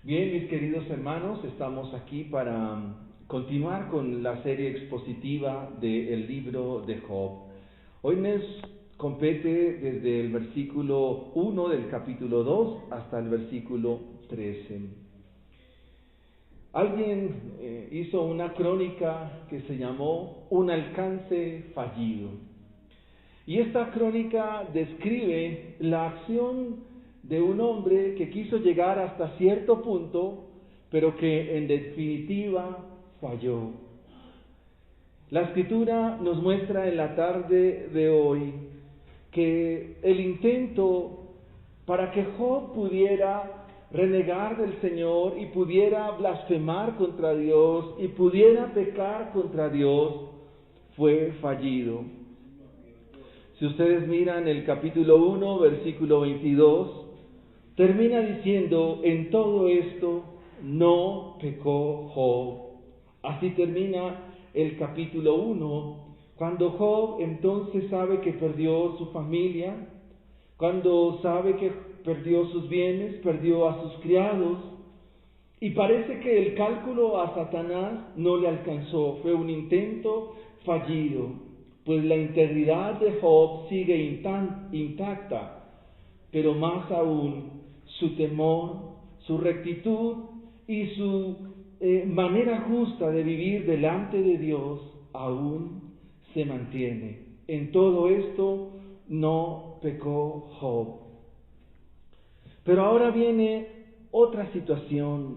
Bien, mis queridos hermanos, estamos aquí para continuar con la serie expositiva del libro de Job. Hoy nos compete desde el versículo 1 del capítulo 2 hasta el versículo 13. Alguien hizo una crónica que se llamó Un alcance fallido. Y esta crónica describe la acción de un hombre que quiso llegar hasta cierto punto, pero que en definitiva falló. La Escritura nos muestra en la tarde de hoy que el intento para que Job pudiera renegar del Señor y pudiera blasfemar contra Dios y pudiera pecar contra Dios fue fallido. Si ustedes miran el capítulo 1, versículo 22, termina diciendo: en todo esto no pecó Job. Así termina el capítulo 1, cuando Job entonces sabe que perdió su familia, cuando sabe que perdió sus bienes, perdió a sus criados, y parece que el cálculo a Satanás no le alcanzó, fue un intento fallido, pues la integridad de Job sigue intacta, pero más aún su temor, su rectitud y su manera justa de vivir delante de Dios aún se mantiene. En todo esto no pecó Job. Pero ahora viene otra situación,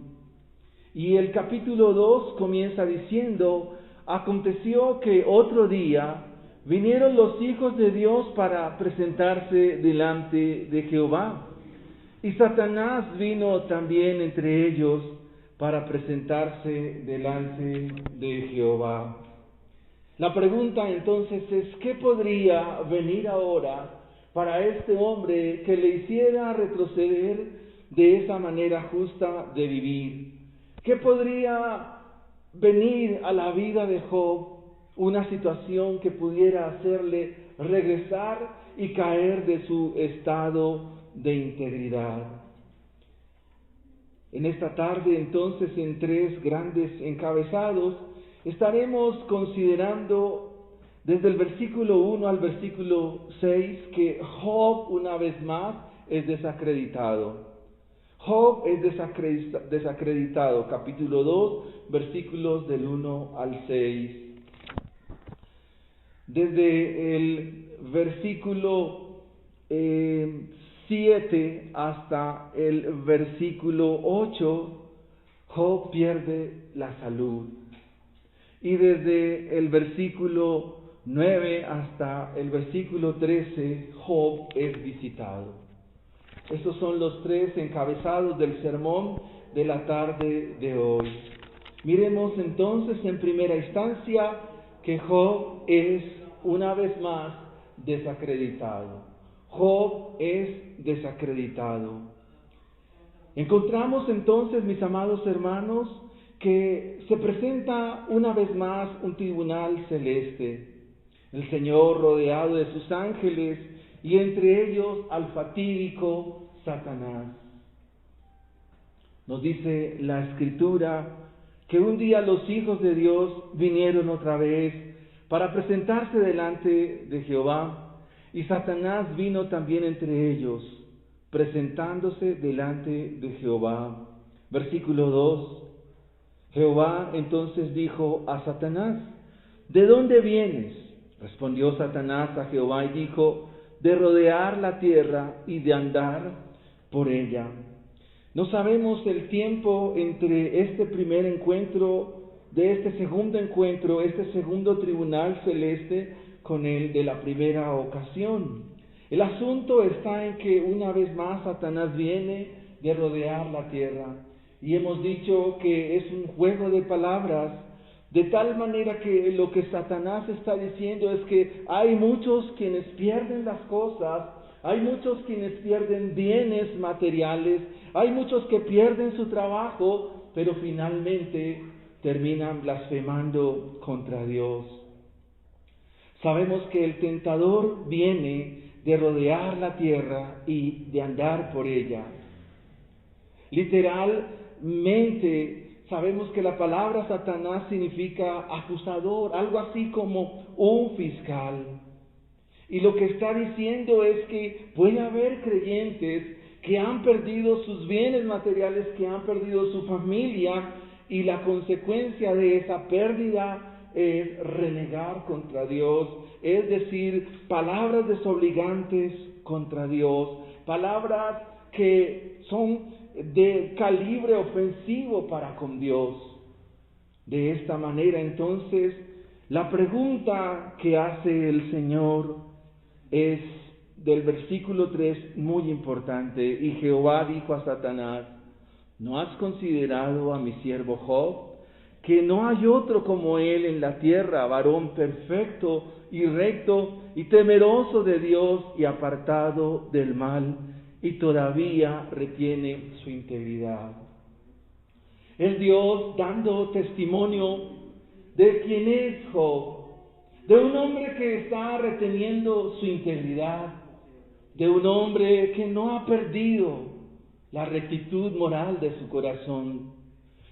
y el capítulo 2 comienza diciendo: aconteció que otro día vinieron los hijos de Dios para presentarse delante de Jehová, y Satanás vino también entre ellos para presentarse delante de Jehová. La pregunta entonces es: ¿qué podría venir ahora para este hombre que le hiciera retroceder de esa manera justa de vivir? ¿Qué podría venir a la vida de Job? Una situación que pudiera hacerle regresar y caer de su estado de integridad. En esta tarde, entonces, en tres grandes encabezados, estaremos considerando desde el versículo 1 al versículo 6 que Job una vez más es desacreditado. Job es desacreditado, capítulo 2, versículos del 1 al 6. Desde el versículo 7 hasta el versículo 8, Job pierde la salud. Y desde el versículo 9 hasta el versículo 13, Job es visitado. Estos son los tres encabezados del sermón de la tarde de hoy. Miremos entonces en primera instancia que Job es una vez más desacreditado. Job es desacreditado. Encontramos entonces, mis amados hermanos, que se presenta una vez más un tribunal celeste. El Señor rodeado de sus ángeles y entre ellos al fatídico Satanás. Nos dice la Escritura que un día los hijos de Dios vinieron otra vez para presentarse delante de Jehová, y Satanás vino también entre ellos, presentándose delante de Jehová. Versículo 2. Jehová entonces dijo a Satanás: ¿de dónde vienes? Respondió Satanás a Jehová y dijo: de rodear la tierra y de andar por ella. No sabemos el tiempo entre este primer encuentro, de este segundo encuentro, este segundo tribunal celeste con el de la primera ocasión. El asunto está en que una vez más Satanás viene de rodear la tierra. Y hemos dicho que es un juego de palabras, de tal manera que lo que Satanás está diciendo es que hay muchos quienes pierden las cosas, hay muchos quienes pierden bienes materiales, hay muchos que pierden su trabajo, pero finalmente terminan blasfemando contra Dios. Sabemos que el tentador viene de rodear la tierra y de andar por ella. Literalmente, sabemos que la palabra Satanás significa acusador, algo así como un fiscal. Y lo que está diciendo es que puede haber creyentes que han perdido sus bienes materiales, que han perdido su familia, y la consecuencia de esa pérdida es renegar contra Dios, es decir, palabras desobligantes contra Dios, palabras que son de calibre ofensivo para con Dios. De esta manera, entonces, la pregunta que hace el Señor es del versículo 3 muy importante. Y Jehová dijo a Satanás: ¿no has considerado a mi siervo Job, que no hay otro como él en la tierra, varón perfecto y recto y temeroso de Dios y apartado del mal, y todavía retiene su integridad? Es Dios dando testimonio de quién es Job, de un hombre que está reteniendo su integridad, de un hombre que no ha perdido la rectitud moral de su corazón.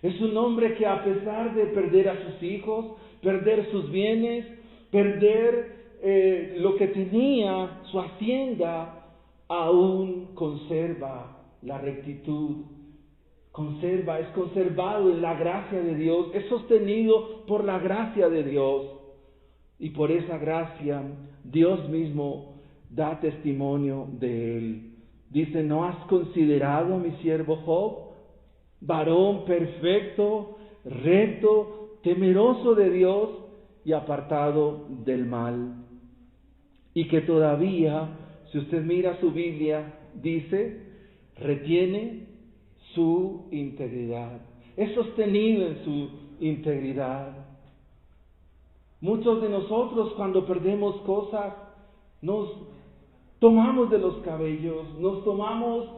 Es un hombre que, a pesar de perder a sus hijos, perder sus bienes, perder lo que tenía, su hacienda, aún conserva la rectitud. Es conservado en la gracia de Dios, es sostenido por la gracia de Dios. Y por esa gracia, Dios mismo da testimonio de él. Dice: ¿no has considerado a mi siervo Job, varón perfecto, recto, temeroso de Dios y apartado del mal? Y que todavía, si usted mira su Biblia, dice, retiene su integridad. Es sostenido en su integridad. Muchos de nosotros, cuando perdemos cosas, nos tomamos de los cabellos, nos tomamos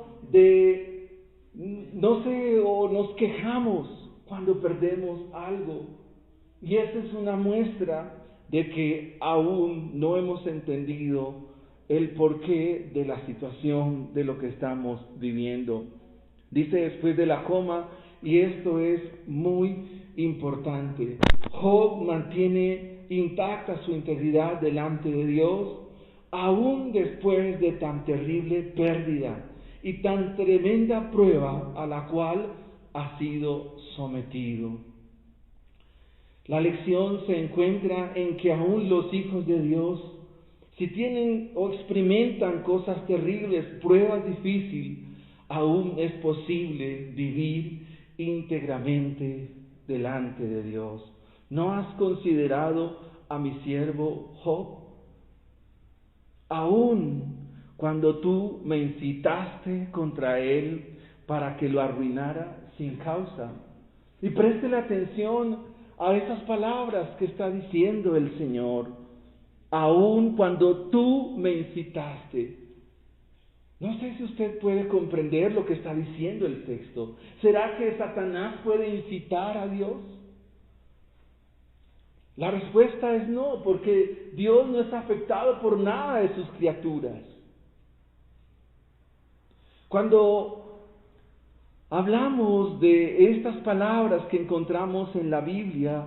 o nos quejamos cuando perdemos algo. Y esa es una muestra de que aún no hemos entendido el porqué de la situación, de lo que estamos viviendo. Dice después de la coma, y esto es muy importante: Job mantiene intacta su integridad delante de Dios, aún después de tan terrible pérdida y tan tremenda prueba a la cual ha sido sometido. La lección se encuentra en que aún los hijos de Dios, si tienen o experimentan cosas terribles, pruebas difíciles, aún es posible vivir íntegramente delante de Dios. ¿No has considerado a mi siervo Job? Aún cuando tú me incitaste contra él para que lo arruinara sin causa. Y préstele atención a esas palabras que está diciendo el Señor. Aún cuando tú me incitaste. No sé si usted puede comprender lo que está diciendo el texto. ¿Será que Satanás puede incitar a Dios? La respuesta es no, porque Dios no es afectado por nada de sus criaturas. Cuando hablamos de estas palabras que encontramos en la Biblia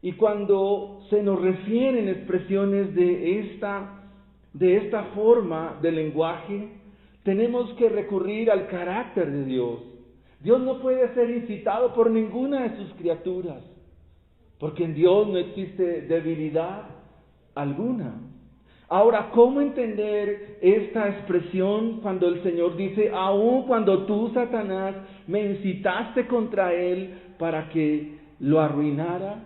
y cuando se nos refieren expresiones de esta forma de lenguaje, tenemos que recurrir al carácter de Dios. Dios no puede ser incitado por ninguna de sus criaturas, porque en Dios no existe debilidad alguna. Ahora, ¿cómo entender esta expresión cuando el Señor dice: aun cuando tú, Satanás, me incitaste contra él para que lo arruinara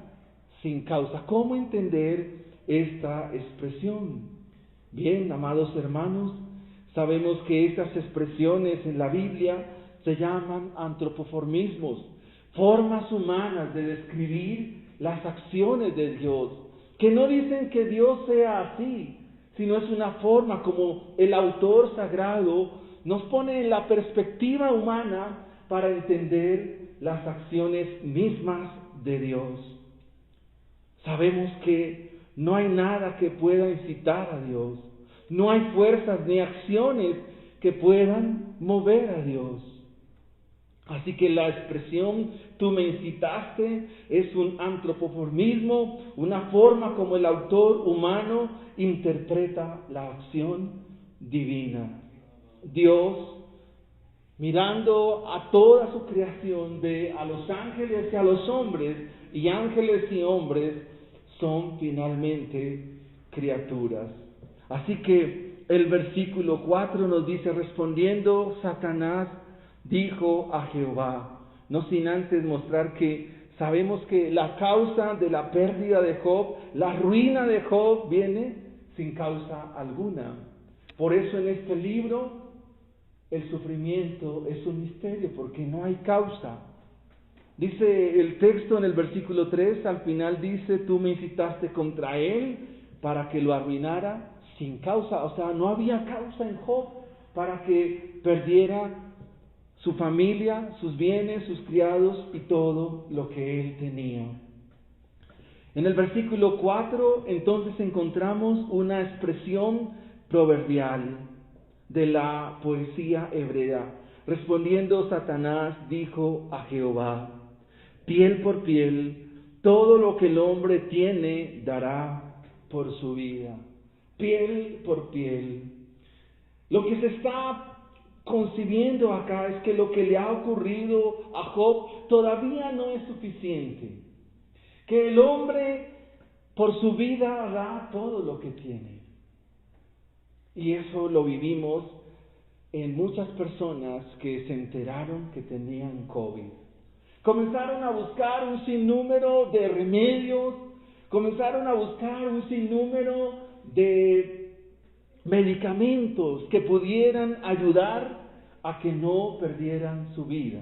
sin causa? ¿Cómo entender esta expresión? Bien, amados hermanos, sabemos que estas expresiones en la Biblia se llaman antropoformismos, formas humanas de describir las acciones de Dios, que no dicen que Dios sea así, sino es una forma como el autor sagrado nos pone en la perspectiva humana para entender las acciones mismas de Dios. Sabemos que no hay nada que pueda incitar a Dios, no hay fuerzas ni acciones que puedan mover a Dios. Así que la expresión tú me incitaste es un antropomorfismo, una forma como el autor humano interpreta la acción divina. Dios, mirando a toda su creación, ve a los ángeles y a los hombres, y ángeles y hombres son finalmente criaturas. Así que el versículo 4 nos dice, respondiendo Satanás dijo a Jehová, no sin antes mostrar que sabemos que la causa de la pérdida de Job, la ruina de Job, viene sin causa alguna. Por eso en este libro el sufrimiento es un misterio, porque no hay causa. Dice el texto en el versículo 3, al final dice, tú me incitaste contra él para que lo arruinara sin causa. O sea, no había causa en Job para que perdiera su familia, sus bienes, sus criados y todo lo que él tenía. En el versículo 4, entonces encontramos una expresión proverbial de la poesía hebrea. Respondiendo Satanás dijo a Jehová, piel por piel, todo lo que el hombre tiene dará por su vida. Piel por piel. Lo que se está concibiendo acá es que lo que le ha ocurrido a Job todavía no es suficiente. Que el hombre por su vida da todo lo que tiene. Y eso lo vivimos en muchas personas que se enteraron que tenían COVID. Comenzaron a buscar un sinnúmero de remedios, comenzaron a buscar un sinnúmero de medicamentos que pudieran ayudar a que no perdieran su vida.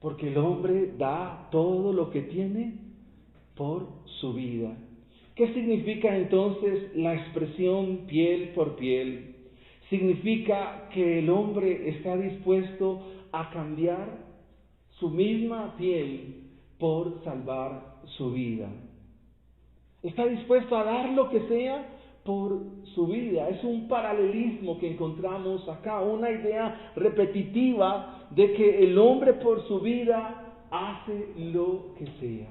Porque el hombre da todo lo que tiene por su vida. ¿Qué significa entonces la expresión piel por piel? Significa que el hombre está dispuesto a cambiar su misma piel por salvar su vida. Está dispuesto a dar lo que sea por su vida. Es un paralelismo que encontramos acá, una idea repetitiva de que el hombre por su vida hace lo que sea.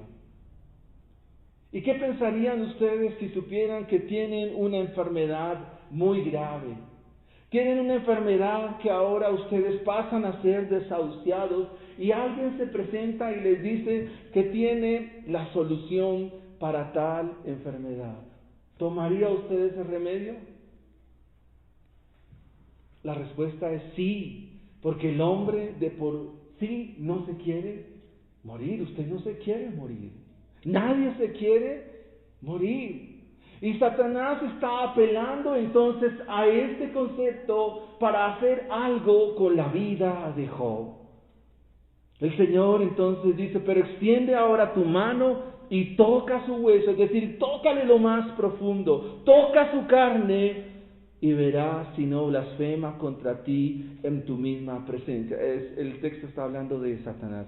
¿Y qué pensarían ustedes si supieran que tienen una enfermedad muy grave? Tienen una enfermedad que ahora ustedes pasan a ser desahuciados y alguien se presenta y les dice que tiene la solución para tal enfermedad. ¿Tomaría usted ese remedio? La respuesta es sí, porque el hombre de por sí no se quiere morir. Usted no se quiere morir. Nadie se quiere morir. Y Satanás está apelando entonces a este concepto para hacer algo con la vida de Job. El Señor entonces dice, pero extiende ahora tu mano y toca su hueso, es decir, tócale lo más profundo, toca su carne y verás si no blasfema contra ti en tu misma presencia. El texto está hablando de Satanás.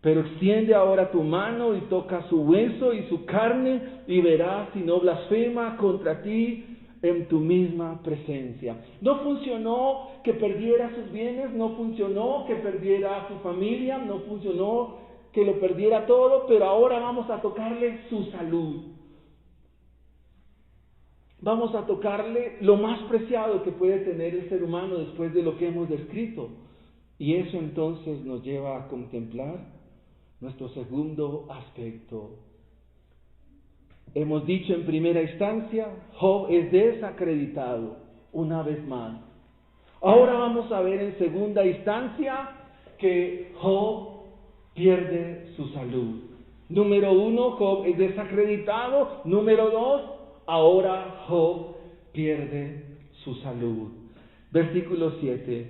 Pero extiende ahora tu mano y toca su hueso y su carne y verás si no blasfema contra ti en tu misma presencia. No funcionó que perdiera sus bienes, no funcionó que perdiera su familia, no funcionó que lo perdiera todo, pero ahora vamos a tocarle su salud. Vamos a tocarle lo más preciado que puede tener el ser humano después de lo que hemos descrito. Y eso entonces nos lleva a contemplar nuestro segundo aspecto. Hemos dicho en primera instancia, Job es desacreditado una vez más. Ahora vamos a ver en segunda instancia que Job pierde su salud. Número 1, Job es desacreditado. Número 2, ahora Job pierde su salud. Versículo 7.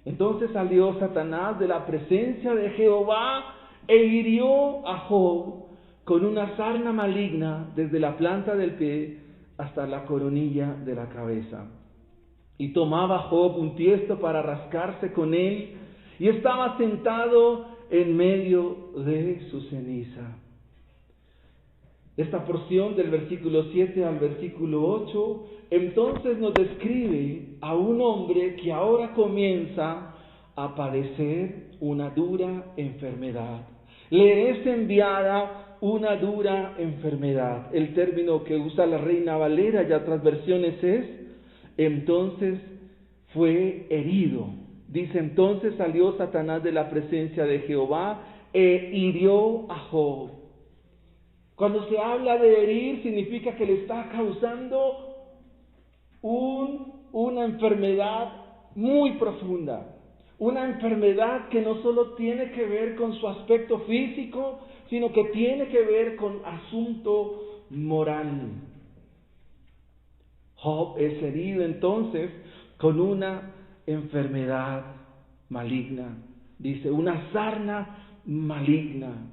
Entonces salió Satanás de la presencia de Jehová e hirió a Job con una sarna maligna desde la planta del pie hasta la coronilla de la cabeza. Y tomaba Job un tiesto para rascarse con él, y estaba sentado en medio de su ceniza. Esta porción del versículo 7 al versículo 8, entonces nos describe a un hombre que ahora comienza a padecer una dura enfermedad. Le es enviada una dura enfermedad. El término que usa la Reina Valera y otras versiones es, entonces fue herido. Dice, entonces salió Satanás de la presencia de Jehová e hirió a Job. Cuando se habla de herir, significa que le está causando una enfermedad muy profunda. Una enfermedad que no solo tiene que ver con su aspecto físico, sino que tiene que ver con asunto moral. Job es herido entonces con una enfermedad maligna. Dice, una sarna maligna.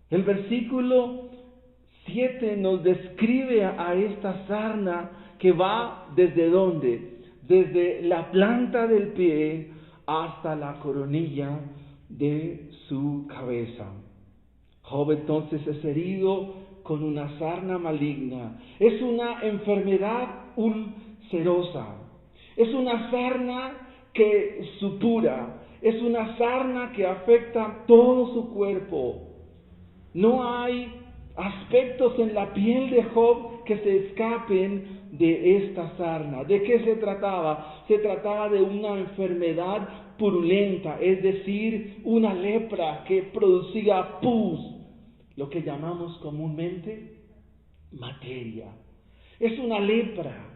El versículo 7 nos describe a esta sarna que va desde ¿dónde? Desde la planta del pie hasta la coronilla de su cabeza. Job entonces es herido con una sarna maligna. Es una enfermedad ulcerosa. Es una sarna que sutura. Es una sarna que afecta todo su cuerpo. No hay aspectos en la piel de Job que se escapen de esta sarna. ¿De qué se trataba? Se trataba de una enfermedad purulenta, es decir, una lepra que producía pus, lo que llamamos comúnmente materia. Es una lepra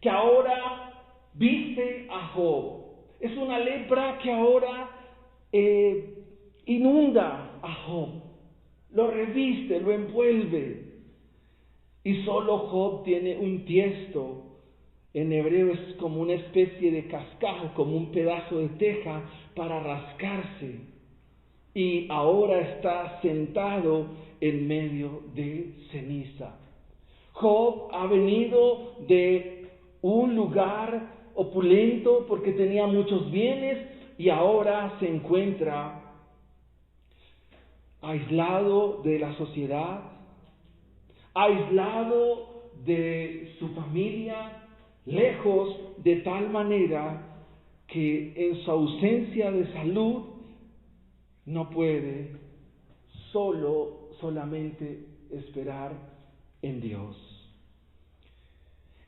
que ahora viste a Job. Es una lepra que ahora inunda a Job. Lo reviste, lo envuelve. Y solo Job tiene un tiesto. En hebreo es como una especie de cascajo, como un pedazo de teja para rascarse. Y ahora está sentado en medio de ceniza. Job ha venido de un lugar opulento porque tenía muchos bienes y ahora se encuentra aislado de la sociedad, aislado de su familia, lejos de tal manera que en su ausencia de salud no puede solamente esperar en Dios.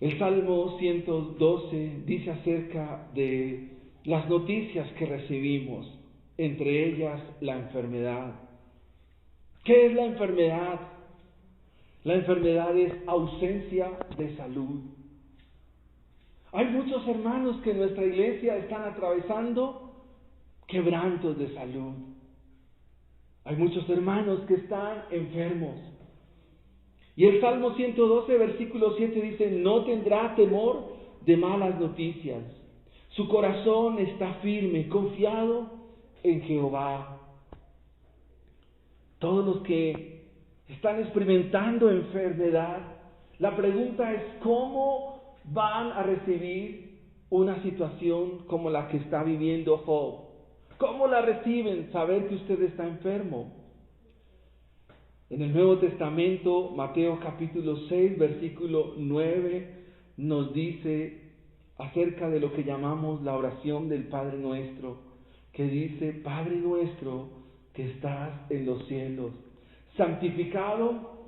El Salmo 112 dice acerca de las noticias que recibimos, entre ellas la enfermedad. ¿Qué es la enfermedad? La enfermedad es ausencia de salud. Hay muchos hermanos que en nuestra iglesia están atravesando quebrantos de salud. Hay muchos hermanos que están enfermos. Y el Salmo 112, versículo 7 dice, no tendrá temor de malas noticias. Su corazón está firme, confiado en Jehová. Todos los que están experimentando enfermedad, la pregunta es ¿cómo van a recibir una situación como la que está viviendo Job? ¿Cómo la reciben? Saber que usted está enfermo. En el Nuevo Testamento, Mateo capítulo 6, versículo 9, nos dice acerca de lo que llamamos la oración del Padre Nuestro, que dice, Padre nuestro que estás en los cielos, santificado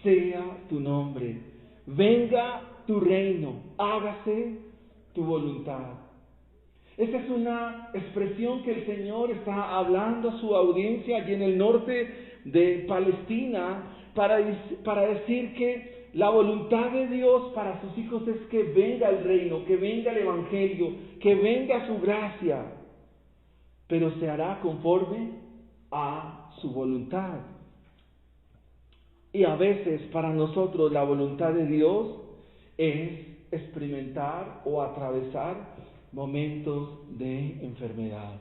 sea tu nombre, venga tu reino, hágase tu voluntad. Esa es una expresión que el Señor está hablando a su audiencia allí en el norte de Palestina para decir que la voluntad de Dios para sus hijos es que venga el reino, que venga el evangelio, que venga su gracia, pero se hará conforme a su voluntad. Y a veces para nosotros la voluntad de Dios es experimentar o atravesar momentos de enfermedad.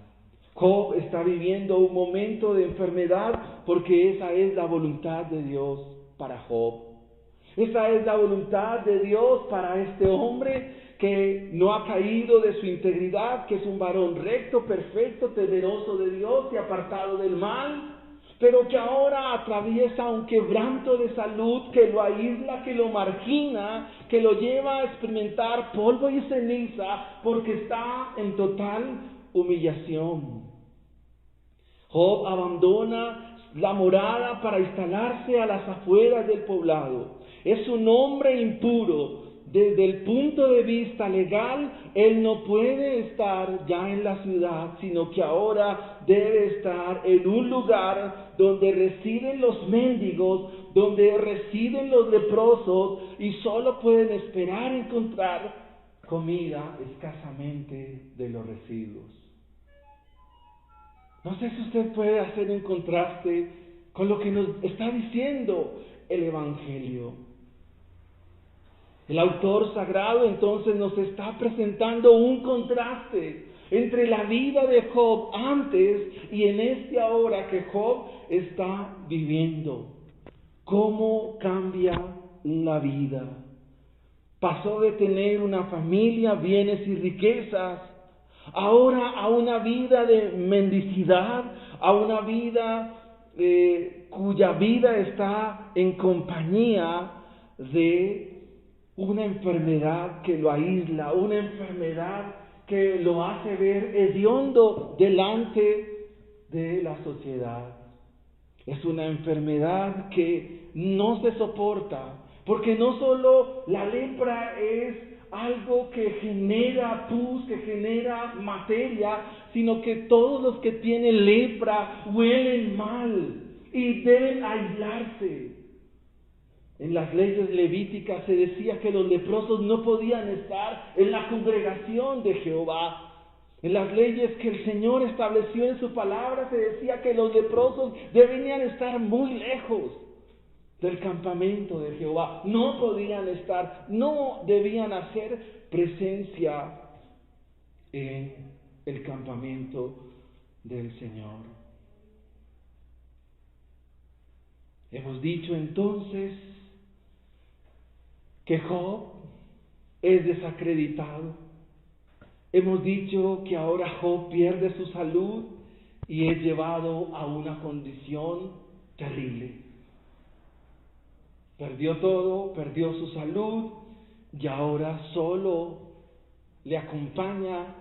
Job está viviendo un momento de enfermedad porque esa es la voluntad de Dios para Job. Esa es la voluntad de Dios para este hombre que no ha caído de su integridad, que es un varón recto, perfecto, temeroso de Dios y apartado del mal, pero que ahora atraviesa un quebranto de salud que lo aísla, que lo margina, que lo lleva a experimentar polvo y ceniza porque está en total humillación. Job abandona la morada para instalarse a las afueras del poblado. Es un hombre impuro. Desde el punto de vista legal, él no puede estar ya en la ciudad, sino que ahora debe estar en un lugar donde residen los mendigos, donde residen los leprosos, y solo pueden esperar encontrar comida escasamente de los residuos. No sé si usted puede hacer un contraste con lo que nos está diciendo el Evangelio. El autor sagrado entonces nos está presentando un contraste entre la vida de Job antes y en este ahora que Job está viviendo. ¿Cómo cambia la vida? Pasó de tener una familia, bienes y riquezas, ahora a una vida de mendicidad, a una vida cuya vida está en compañía de una enfermedad que lo aísla, una enfermedad que lo hace ver hediondo delante de la sociedad. Es una enfermedad que no se soporta, porque no solo la lepra es algo que genera pus, que genera materia, sino que todos los que tienen lepra huelen mal y deben aislarse. En las leyes levíticas se decía que los leprosos no podían estar en la congregación de Jehová. En las leyes que el Señor estableció en su palabra se decía que los leprosos debían estar muy lejos del campamento de Jehová. No podían estar, no debían hacer presencia en el campamento del Señor. Hemos dicho entonces que Job es desacreditado. Hemos dicho que ahora Job pierde su salud y es llevado a una condición terrible. Perdió todo, perdió su salud y ahora solo le acompaña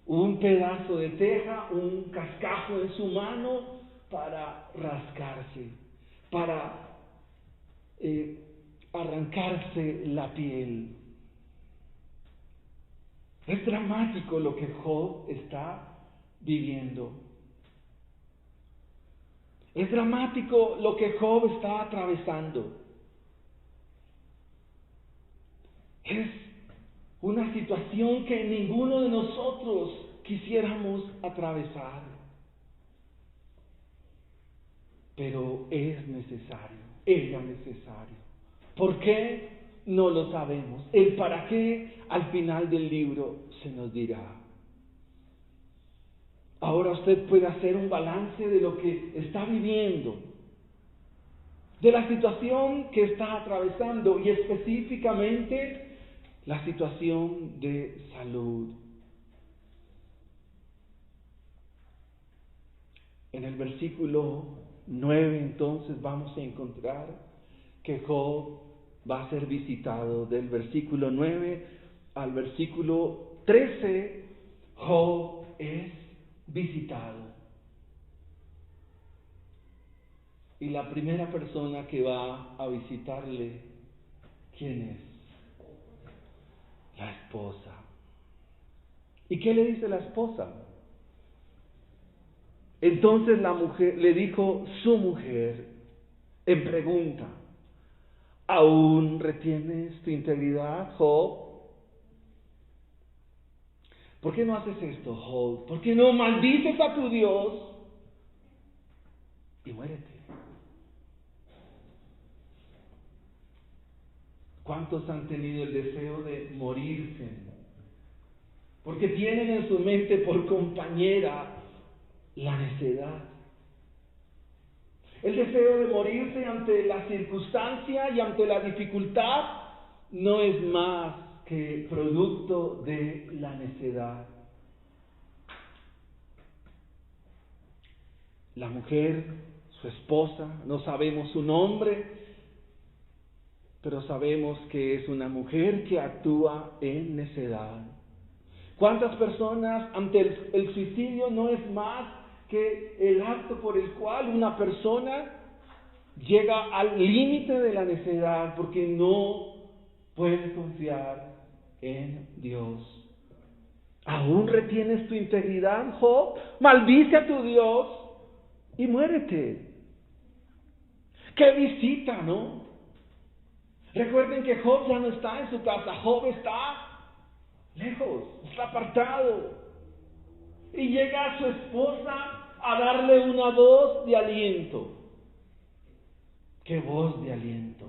un pedazo de teja, un cascajo en su mano para rascarse, para arrancarse la piel. Es dramático lo que Job está viviendo. Es dramático lo que Job está atravesando. Es una situación que ninguno de nosotros quisiéramos atravesar. Pero es necesario, era necesario. ¿Por qué? No lo sabemos. El para qué al final del libro se nos dirá. Ahora usted puede hacer un balance de lo que está viviendo, de la situación que está atravesando y específicamente la situación de salud. En el versículo 9 entonces vamos a encontrar que Job va a ser visitado. Del versículo 9 al versículo 13, Job es visitado. Y la primera persona que va a visitarle, ¿quién es? La esposa. ¿Y qué le dice la esposa? Entonces la mujer le dijo su mujer en pregunta: ¿aún retienes tu integridad, Job? ¿Por qué no haces esto, Job? ¿Por qué no maldices a tu Dios y muérete? ¿Cuántos han tenido el deseo de morirse? Porque tienen en su mente por compañera la necedad. El deseo de morirse ante la circunstancia y ante la dificultad no es más que producto de la necedad. La mujer, su esposa, no sabemos su nombre, pero sabemos que es una mujer que actúa en necedad. ¿Cuántas personas ante el suicidio no es más que el acto por el cual una persona llega al límite de la necedad porque no puede confiar en Dios? ¿Aún retienes tu integridad, Job? Maldice a tu Dios y muérete. ¡Qué visita!, ¿no? Recuerden que Job ya no está en su casa. Job está lejos, está apartado. Y llega su esposa a darle una voz de aliento. ¡Qué voz de aliento!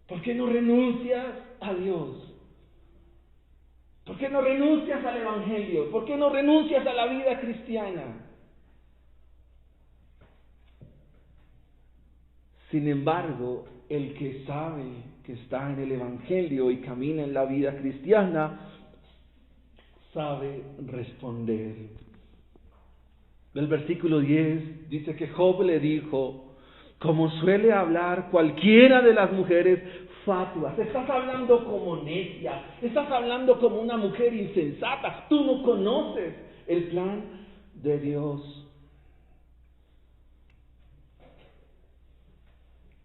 ¿Por qué no renuncias a Dios? ¿Por qué no renuncias al Evangelio? ¿Por qué no renuncias a la vida cristiana? Sin embargo, el que sabe que está en el Evangelio y camina en la vida cristiana, sabe responder. El versículo 10 dice que Job le dijo, como suele hablar cualquiera de las mujeres fatuas. Estás hablando como necia, estás hablando como una mujer insensata. Tú no conoces el plan de Dios.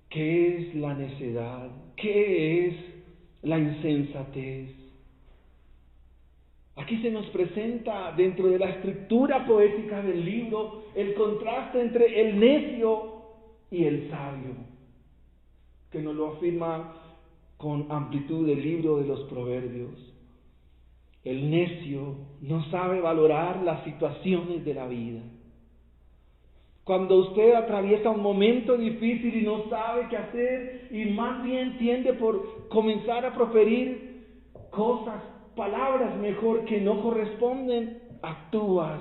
¿Qué es la necedad? ¿Qué es la insensatez? Aquí se nos presenta dentro de la estructura poética del libro el contraste entre el necio y el sabio, que nos lo afirma con amplitud el libro de los Proverbios. El necio no sabe valorar las situaciones de la vida. Cuando usted atraviesa un momento difícil y no sabe qué hacer y más bien tiende por comenzar a proferir cosas, palabras mejor que no corresponden, actúas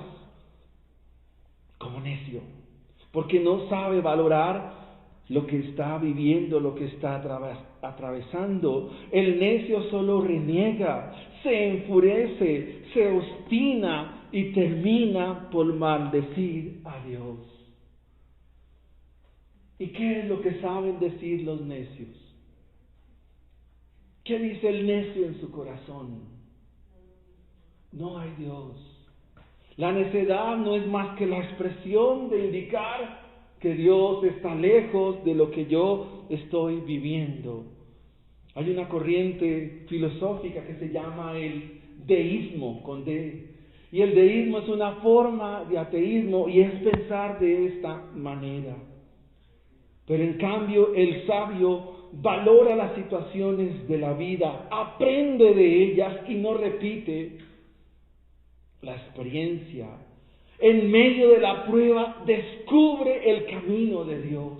como necio, porque no sabe valorar lo que está viviendo, lo que está atravesando. El necio solo reniega, se enfurece, se obstina y termina por maldecir a Dios. ¿Y qué es lo que saben decir los necios? ¿Qué dice el necio en su corazón? No hay Dios. La necedad no es más que la expresión de indicar que Dios está lejos de lo que yo estoy viviendo. Hay una corriente filosófica que se llama el deísmo, con D. Y el deísmo es una forma de ateísmo y es pensar de esta manera. Pero en cambio el sabio valora las situaciones de la vida, aprende de ellas y no repite la experiencia. En medio de la prueba descubre el camino de Dios.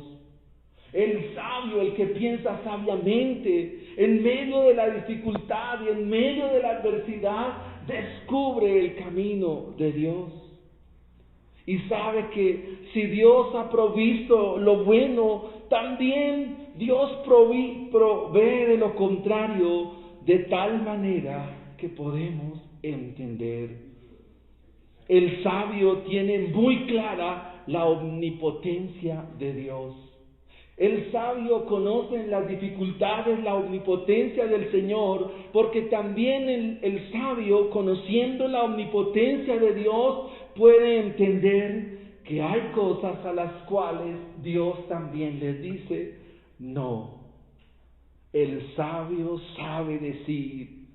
El sabio, el que piensa sabiamente, en medio de la dificultad y en medio de la adversidad, descubre el camino de Dios. Y sabe que si Dios ha provisto lo bueno, también Dios provee de lo contrario, de tal manera que podemos entender. El sabio tiene muy clara la omnipotencia de Dios. El sabio conoce en las dificultades la omnipotencia del Señor, porque también el sabio, conociendo la omnipotencia de Dios, puede entender que hay cosas a las cuales Dios también les dice no. El sabio sabe decir,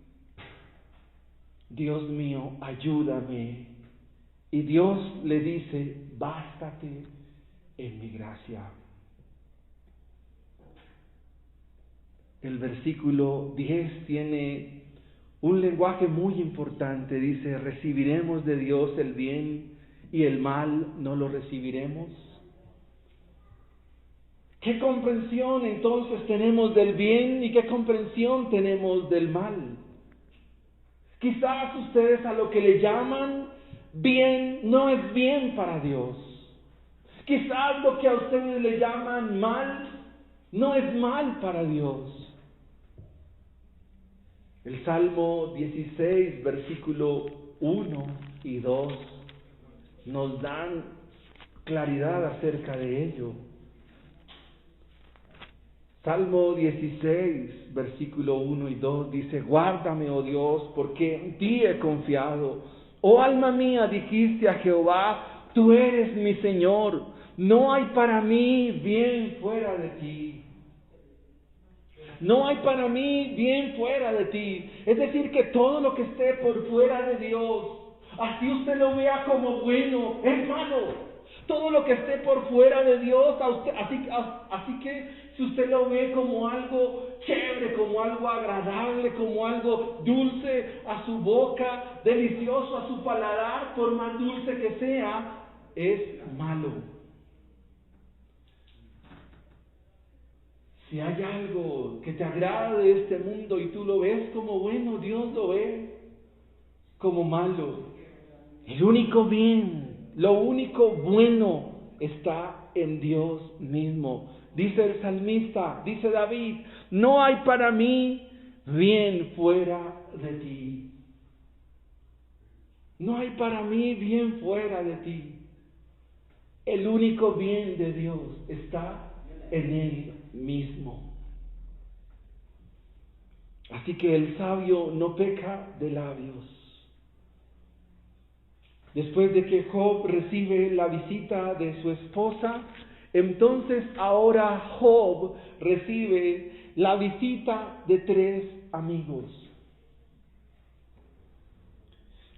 Dios mío, ayúdame. Y Dios le dice, bástate en mi gracia. El versículo 10 tiene un lenguaje muy importante. Dice, ¿recibiremos de Dios el bien y el mal no lo recibiremos? ¿Qué comprensión entonces tenemos del bien y qué comprensión tenemos del mal? Quizás ustedes a lo que le llaman bien no es bien para Dios. Quizás lo que a ustedes le llaman mal no es mal para Dios. El Salmo 16, versículo 1 y 2 nos dan claridad acerca de ello. Salmo 16, versículo 1 y 2 dice: guárdame, oh Dios, porque en ti he confiado. Oh alma mía, dijiste a Jehová, tú eres mi Señor. No hay para mí bien fuera de ti. No hay para mí bien fuera de ti. Es decir, que todo lo que esté por fuera de Dios, así usted lo vea como bueno, es malo. Todo lo que esté por fuera de Dios, así que si usted lo ve como algo chévere, como algo agradable, como algo dulce a su boca, delicioso a su paladar, por más dulce que sea, es malo. Si hay algo que te agrada de este mundo y tú lo ves como bueno, Dios lo ve como malo. El único bien, lo único bueno está en Dios mismo. Dice el salmista, dice David: no hay para mí bien fuera de ti. No hay para mí bien fuera de ti. El único bien de Dios está en Él mismo. Así que el sabio no peca de labios. Después de que Job recibe la visita de su esposa, entonces ahora Job recibe la visita de 3 amigos.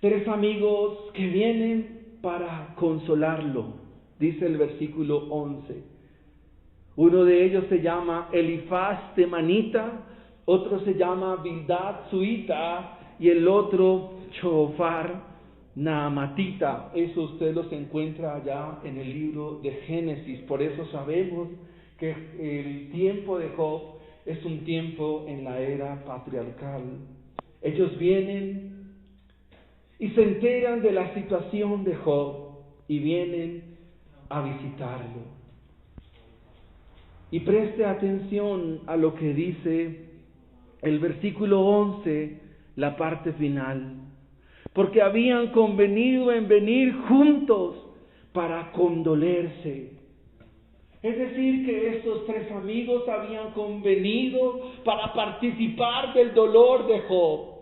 3 amigos que vienen para consolarlo, dice el versículo 11. Uno de ellos se llama Elifaz temanita, otro se llama Bildad suita y el otro Chofar naamatita. Eso usted los encuentra allá en el libro de Génesis. Por eso sabemos que el tiempo de Job es un tiempo en la era patriarcal. Ellos vienen y se enteran de la situación de Job y vienen a visitarlo. Y preste atención a lo que dice el versículo 11, la parte final. Porque habían convenido en venir juntos para condolerse. Es decir, que estos 3 amigos habían convenido para participar del dolor de Job.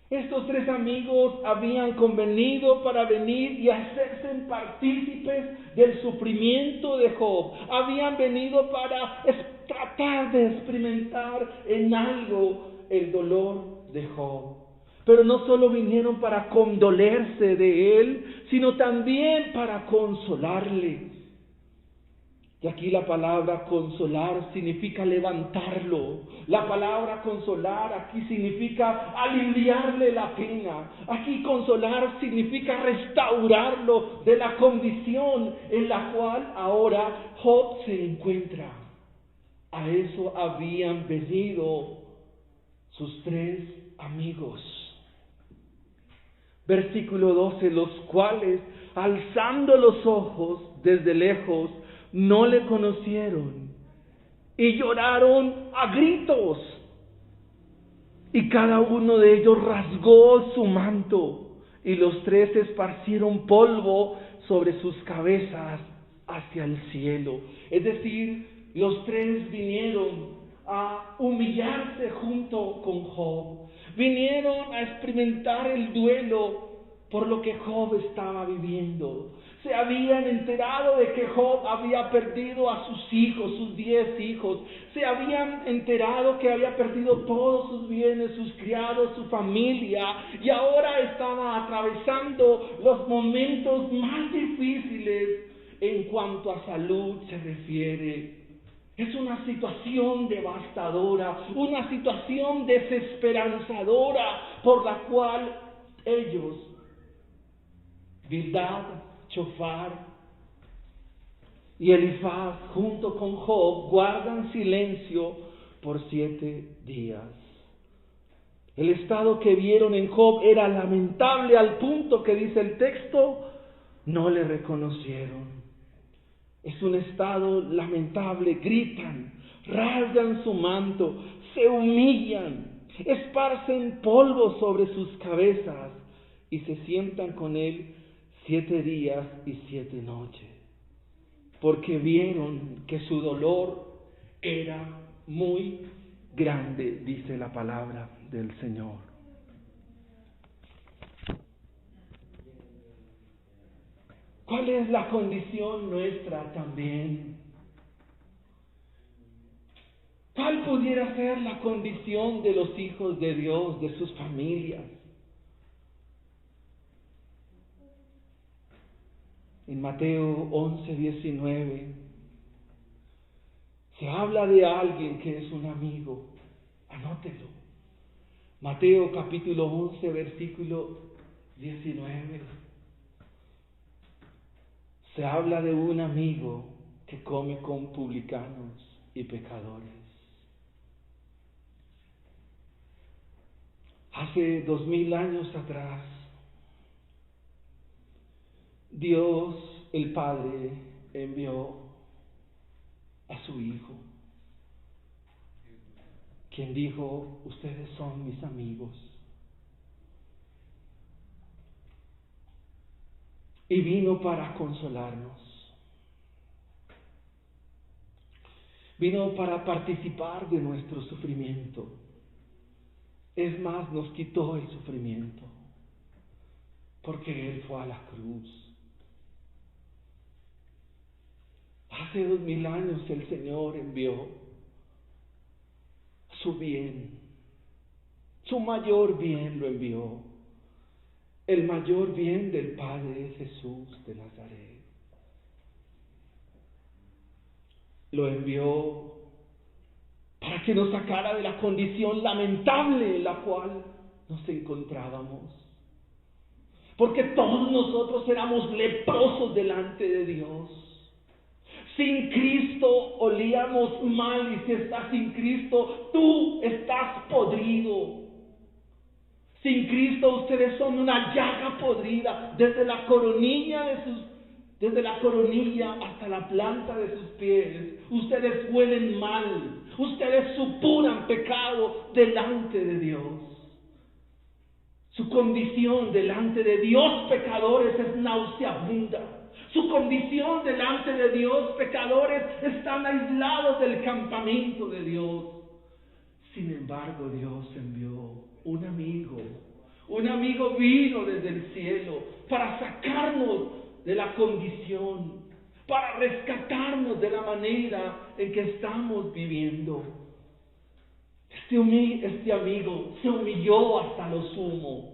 Estos 3 amigos habían convenido para venir y hacerse partícipes del sufrimiento de Job. Habían venido para tratar de experimentar en algo el dolor de Job. Pero no solo vinieron para condolerse de él, sino también para consolarle. Y aquí la palabra consolar significa levantarlo. La palabra consolar aquí significa aliviarle la pena. Aquí consolar significa restaurarlo de la condición en la cual ahora Job se encuentra. A eso habían venido sus 3 amigos. Versículo 12, los cuales, alzando los ojos desde lejos, no le conocieron y lloraron a gritos. Y cada uno de ellos rasgó su manto y los 3 esparcieron polvo sobre sus cabezas hacia el cielo. Es decir, los 3 vinieron a humillarse junto con Job. Vinieron a experimentar el duelo por lo que Job estaba viviendo. Se habían enterado de que Job había perdido a sus hijos, sus 10 hijos. Se habían enterado que había perdido todos sus bienes, sus criados, su familia. Y ahora estaba atravesando los momentos más difíciles en cuanto a salud se refiere. Es una situación devastadora, una situación desesperanzadora por la cual ellos, Bildad, Chofar y Elifaz, junto con Job, guardan silencio por 7 días. El estado que vieron en Job era lamentable al punto que dice el texto, no le reconocieron. Es un estado lamentable, gritan, rasgan su manto, se humillan, esparcen polvo sobre sus cabezas y se sientan con él 7 días y 7 noches. Porque vieron que su dolor era muy grande, dice la palabra del Señor. ¿Cuál es la condición nuestra también? ¿Cuál pudiera ser la condición de los hijos de Dios, de sus familias? En Mateo 11:19 se habla de alguien que es un amigo. Anótelo. Mateo capítulo 11, versículo 19. Se habla de un amigo que come con publicanos y pecadores. Hace 2000 años atrás, Dios, el Padre, envió a su Hijo, quien dijo: ustedes son mis amigos. Y vino para consolarnos. Vino para participar de nuestro sufrimiento. Es más, nos quitó el sufrimiento, porque Él fue a la cruz. Hace 2000 años el Señor envió su bien, su mayor bien lo envió. El mayor bien del Padre es Jesús de Nazaret. Lo envió para que nos sacara de la condición lamentable en la cual nos encontrábamos. Porque todos nosotros éramos leprosos delante de Dios. Sin Cristo olíamos mal, y si estás sin Cristo, tú estás podrido. Sin Cristo ustedes son una llaga podrida, desde la coronilla hasta la planta de sus pies. Ustedes huelen mal, ustedes supuran pecado delante de Dios. Su condición delante de Dios, pecadores, es nauseabunda. Su condición delante de Dios, pecadores, están aislados del campamento de Dios. Sin embargo, Dios envió un amigo. Un amigo vino desde el cielo para sacarnos de la condición, para rescatarnos de la manera en que estamos viviendo. Este amigo se humilló hasta lo sumo.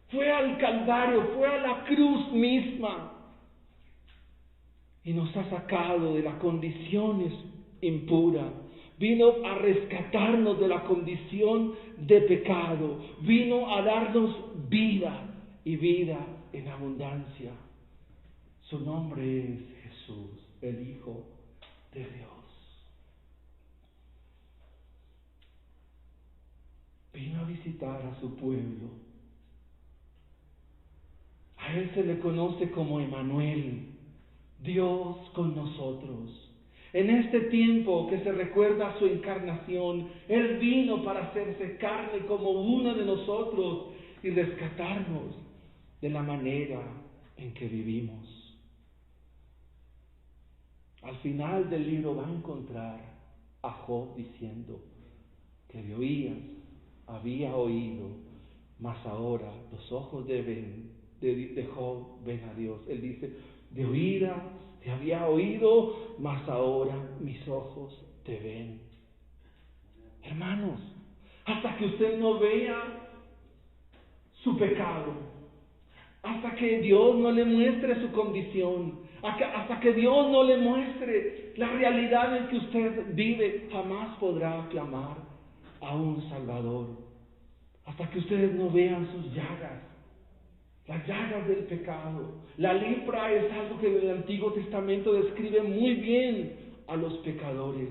Fue al Calvario, fue a la cruz misma y nos ha sacado de las condiciones impuras. Vino a rescatarnos de la condición de pecado. Vino a darnos vida y vida en abundancia. Su nombre es Jesús, el Hijo de Dios. Vino a visitar a su pueblo. A Él se le conoce como Emmanuel, Dios con nosotros. En este tiempo que se recuerda su encarnación, Él vino para hacerse carne como uno de nosotros y rescatarnos de la manera en que vivimos. Al final del libro va a encontrar a Job diciendo que de oídas había oído, mas ahora los ojos de Job ven a Dios. Él dice: de oídas te había oído, mas ahora mis ojos te ven. Hermanos, hasta que usted no vea su pecado, hasta que Dios no le muestre su condición, hasta que Dios no le muestre la realidad en que usted vive, jamás podrá clamar a un Salvador. Hasta que ustedes no vean sus llagas, las llagas del pecado. La lepra es algo que en el Antiguo Testamento describe muy bien a los pecadores.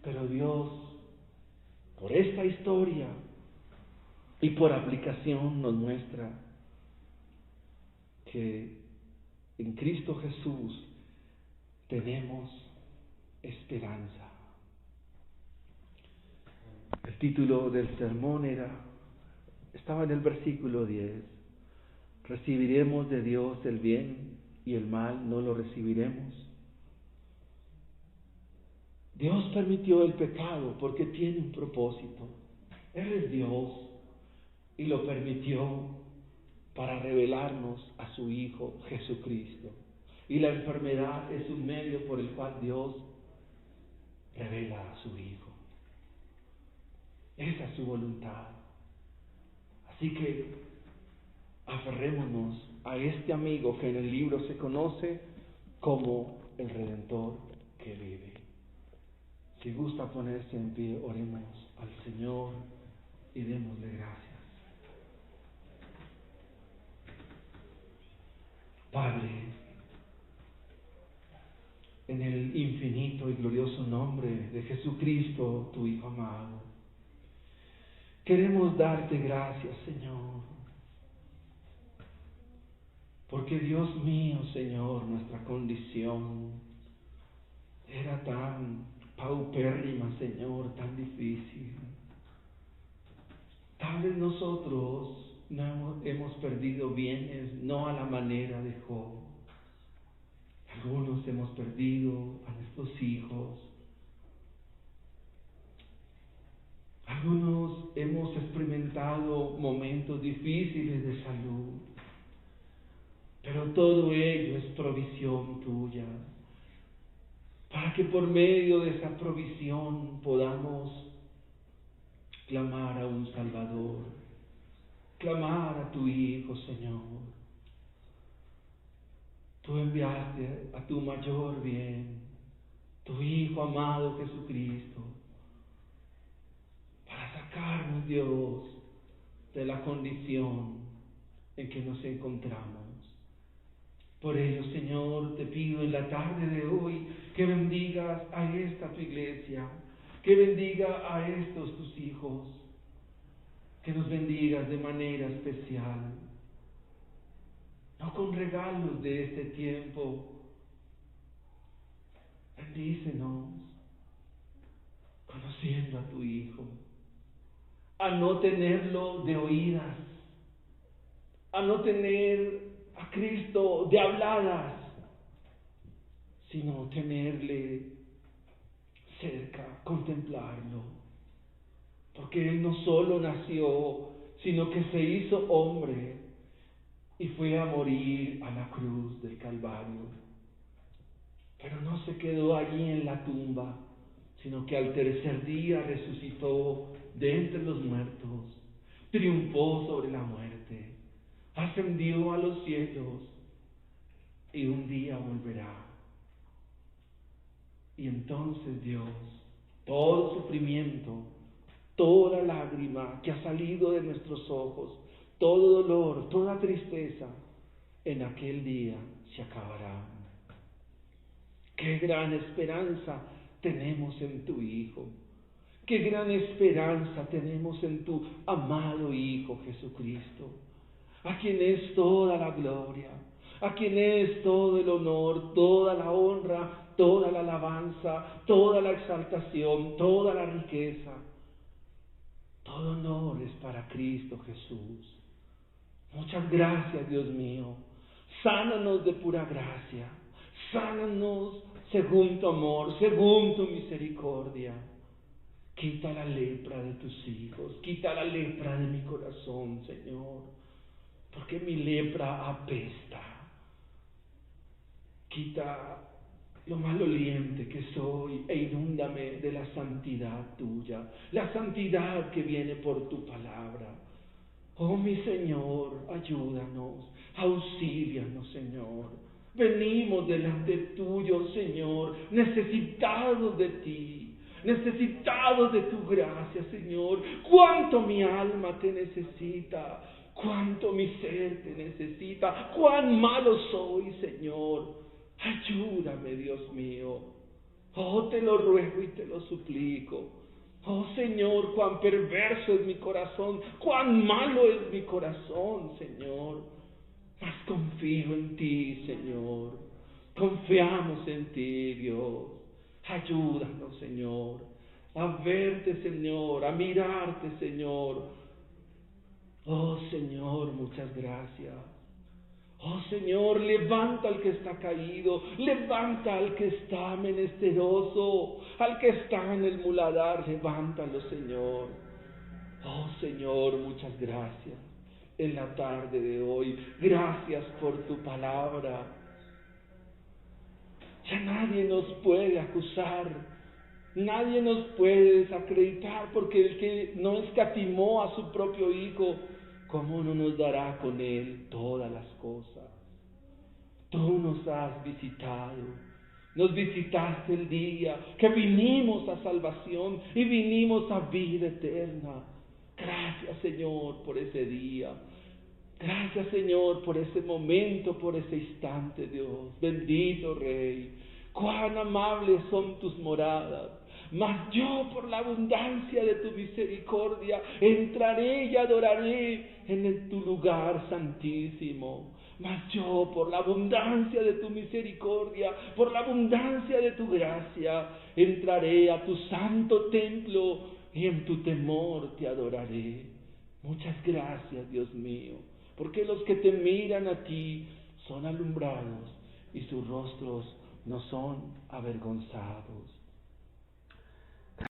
Pero Dios, por esta historia y por aplicación, nos muestra que en Cristo Jesús tenemos esperanza. El título del sermón estaba en el versículo 10. ¿Recibiremos de Dios el bien y el mal no lo recibiremos? Dios permitió el pecado porque tiene un propósito. Él es Dios y lo permitió para revelarnos a su Hijo Jesucristo. Y la enfermedad es un medio por el cual Dios revela a su Hijo. Esa es su voluntad. Así que aferrémonos a este amigo que en el libro se conoce como el Redentor que vive. Si gusta ponerse en pie, oremos al Señor y démosle gracias. Padre, en el infinito y glorioso nombre de Jesucristo, tu Hijo amado, queremos darte gracias, Señor, porque Dios mío, Señor, nuestra condición era tan paupérrima, Señor, tan difícil. Tal vez nosotros no hemos perdido bienes, no a la manera de Job. Algunos hemos perdido a nuestros hijos. Algunos hemos experimentado momentos difíciles de salud. Pero todo ello es provisión tuya, para que por medio de esa provisión podamos clamar a un Salvador, clamar a tu Hijo, Señor. Tú enviaste a tu mayor bien, tu Hijo amado Jesucristo, para sacarnos, Dios, de la condición en que nos encontramos. Por ello, Señor, te pido en la tarde de hoy que bendigas a esta tu iglesia, que bendiga a estos tus hijos, que nos bendigas de manera especial, no con regalos de este tiempo. Bendícenos, conociendo a tu Hijo, a no tenerlo de oídas, a no tener a Cristo de habladas, sino tenerle cerca, contemplarlo. Porque Él no solo nació, sino que se hizo hombre y fue a morir a la cruz del Calvario. Pero no se quedó allí en la tumba, sino que al tercer día resucitó de entre los muertos, triunfó sobre la muerte, ascendió a los cielos y un día volverá. Y entonces Dios, todo sufrimiento, toda lágrima que ha salido de nuestros ojos, todo dolor, toda tristeza, en aquel día se acabará. Qué gran esperanza tenemos en tu Hijo. Qué gran esperanza tenemos en tu amado Hijo Jesucristo, a quien es toda la gloria, a quien es todo el honor, toda la honra, toda la alabanza, toda la exaltación, toda la riqueza. Todo honor es para Cristo Jesús. Muchas gracias, Dios mío. Sánanos de pura gracia. Sánanos según tu amor, según tu misericordia. Quita la lepra de tus hijos, quita la lepra de mi corazón, Señor, porque mi lepra apesta. Quita lo maloliente que soy e inúndame de la santidad tuya, la santidad que viene por tu palabra. Oh mi Señor, ayúdanos, auxílianos, Señor. Venimos delante tuyo, Señor, necesitados de ti, necesitados de tu gracia, Señor. Cuánto mi alma te necesita, cuánto mi ser te necesita, cuán malo soy, Señor. Ayúdame, Dios mío. Oh, te lo ruego y te lo suplico. Oh, Señor, cuán perverso es mi corazón, cuán malo es mi corazón, Señor. Mas confío en ti, Señor. Confiamos en ti, Dios. Ayúdanos, Señor, a verte, Señor, a mirarte, Señor. Oh, Señor, muchas gracias. Oh Señor, levanta al que está caído, levanta al que está menesteroso, al que está en el muladar, levántalo, Señor. Oh Señor, muchas gracias en la tarde de hoy. Gracias por tu palabra. Ya nadie nos puede acusar, nadie nos puede desacreditar, porque el que no escatimó a su propio Hijo, ¿cómo no nos dará con Él todas las cosas? Tú nos has visitado, nos visitaste el día que vinimos a salvación y vinimos a vida eterna. Gracias, Señor, por ese día. Gracias, Señor, por ese momento, por ese instante, Dios. Bendito Rey. Cuán amables son tus moradas. Mas yo, por la abundancia de tu misericordia, entraré y adoraré en tu lugar santísimo. Mas yo, por la abundancia de tu misericordia, por la abundancia de tu gracia, entraré a tu santo templo y en tu temor te adoraré. Muchas gracias, Dios mío, porque los que te miran a ti son alumbrados y sus rostros no son avergonzados.